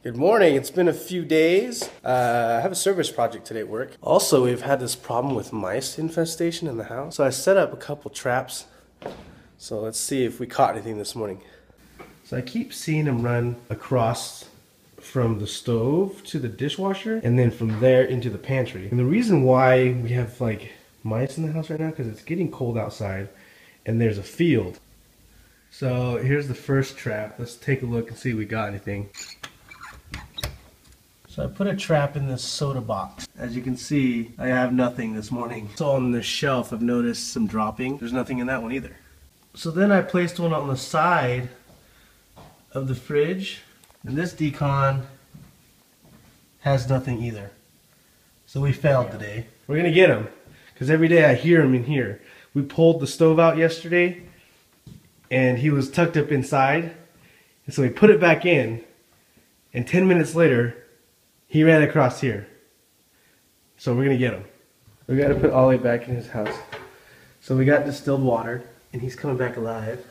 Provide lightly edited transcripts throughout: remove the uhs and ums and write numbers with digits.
Good morning. It's been a few days. I have a service project today at work. Also, we've had this problem with mice infestation in the house. So I set up a couple traps. So let's see if we caught anything this morning. So I keep seeing them run across from the stove to the dishwasher and then from there into the pantry. And the reason why we have like mice in the house right now because it's getting cold outside and there's a field. So here's the first trap. Let's take a look and see if we got anything. So I put a trap in this soda box. As you can see, I have nothing this morning. So on the shelf, I've noticed some dropping. There's nothing in that one either. So then I placed one on the side of the fridge, and this decon has nothing either. So we failed today. We're gonna get them, because every day I hear them in here. We pulled the stove out yesterday, and he was tucked up inside, and so we put it back in, and 10 minutes later, he ran across here. So we're gonna get him. We gotta put Ollie back in his house. So we got distilled water, and he's coming back alive,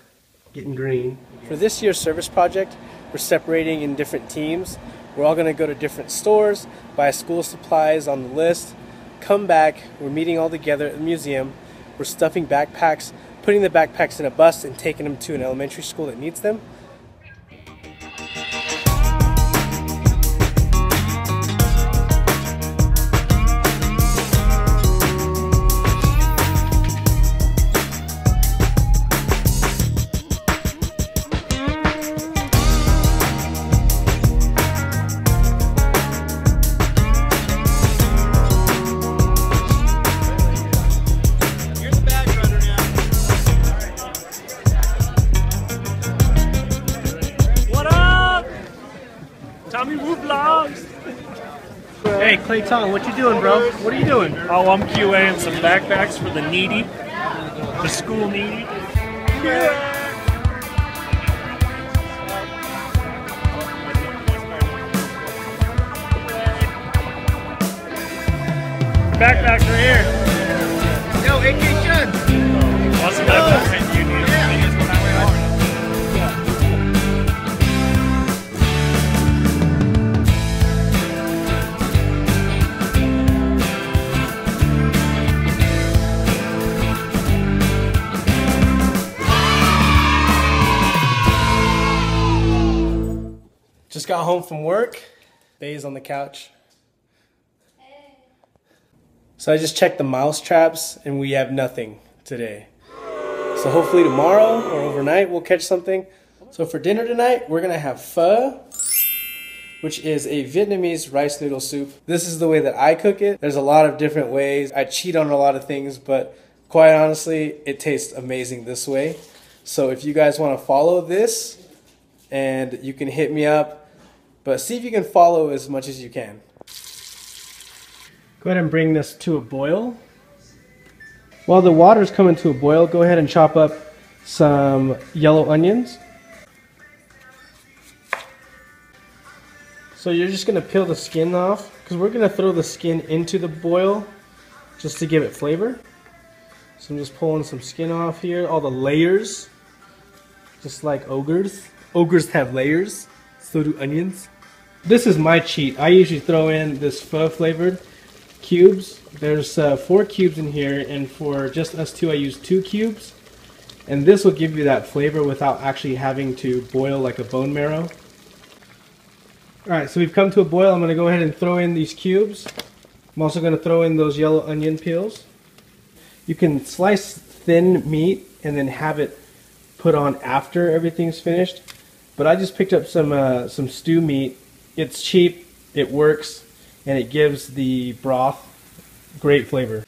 getting green. For this year's service project, we're separating in different teams. We're all gonna go to different stores, buy school supplies on the list, come back, we're meeting all together at the museum, we're stuffing backpacks, putting the backpacks in a bus and taking them to an elementary school that needs them. Hey, Clay Tong, what you doing, bro? What are you doing? Oh, I'm QAing some backpacks for the needy, the school needy. Yeah. Backpacks are here. Yo, AK Chun. What's the backpack you need? Just got home from work. Bay's on the couch. So I just checked the mouse traps and we have nothing today. So hopefully tomorrow or overnight we'll catch something. So for dinner tonight, we're gonna have pho, which is a Vietnamese rice noodle soup. This is the way that I cook it. There's a lot of different ways. I cheat on a lot of things, but quite honestly, it tastes amazing this way. So if you guys wanna follow this, and you can hit me up, but see if you can follow as much as you can. Go ahead and bring this to a boil. While the water's coming to a boil, go ahead and chop up some yellow onions. So you're just gonna peel the skin off, because we're gonna throw the skin into the boil just to give it flavor. So I'm just pulling some skin off here, all the layers, just like ogres. Ogres have layers, so do onions. This is my cheat. I usually throw in this pho flavored cubes. There's 4 cubes in here, and for just us two, I use 2 cubes. And this will give you that flavor without actually having to boil like a bone marrow. Alright, so we've come to a boil. I'm going to go ahead and throw in these cubes. I'm also going to throw in those yellow onion peels. You can slice thin meat and then have it put on after everything's finished. But I just picked up some stew meat. It's cheap, it works, and it gives the broth great flavor.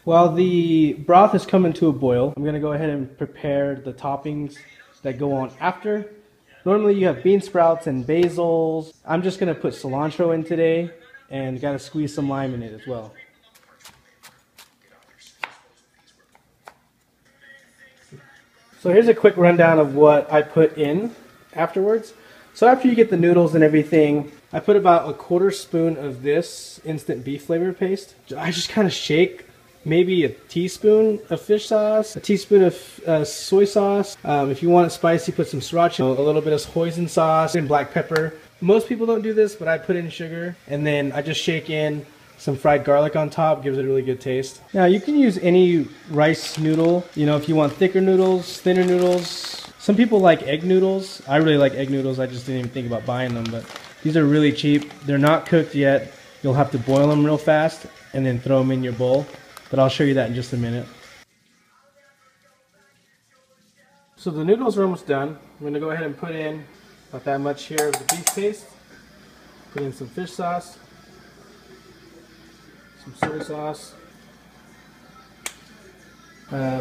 While the broth is coming to a boil, I'm going to go ahead and prepare the toppings that go on after. Normally you have bean sprouts and basils. I'm just going to put cilantro in today and got to squeeze some lime in it as well. So here's a quick rundown of what I put in afterwards. So after you get the noodles and everything, I put about a 1/4 spoon of this instant beef flavor paste. I just kind of shake maybe a teaspoon of fish sauce, a teaspoon of soy sauce. If you want it spicy, put some sriracha, a little bit of hoisin sauce, and black pepper. Most people don't do this, but I put in sugar, and then I just shake in some fried garlic on top. Gives it a really good taste. Now you can use any rice noodle, you know, if you want thicker noodles, thinner noodles. Some people like egg noodles. I really like egg noodles. I just didn't even think about buying them, but these are really cheap. They're not cooked yet. You'll have to boil them real fast and then throw them in your bowl, but I'll show you that in just a minute. So the noodles are almost done. I'm going to go ahead and put in about that much here of the beef paste. Put in some fish sauce, some soy sauce,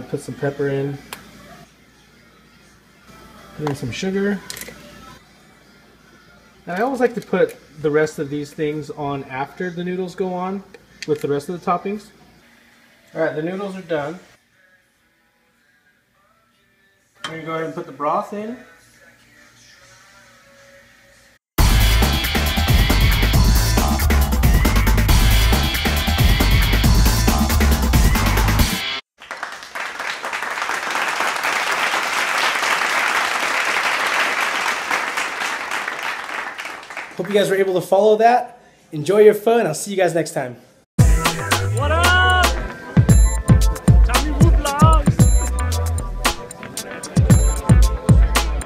put some pepper in, put in some sugar. And I always like to put the rest of these things on after the noodles go on with the rest of the toppings. Alright, the noodles are done. I'm going to go ahead and put the broth in. Hope you guys were able to follow that. Enjoy your pho, and I'll see you guys next time.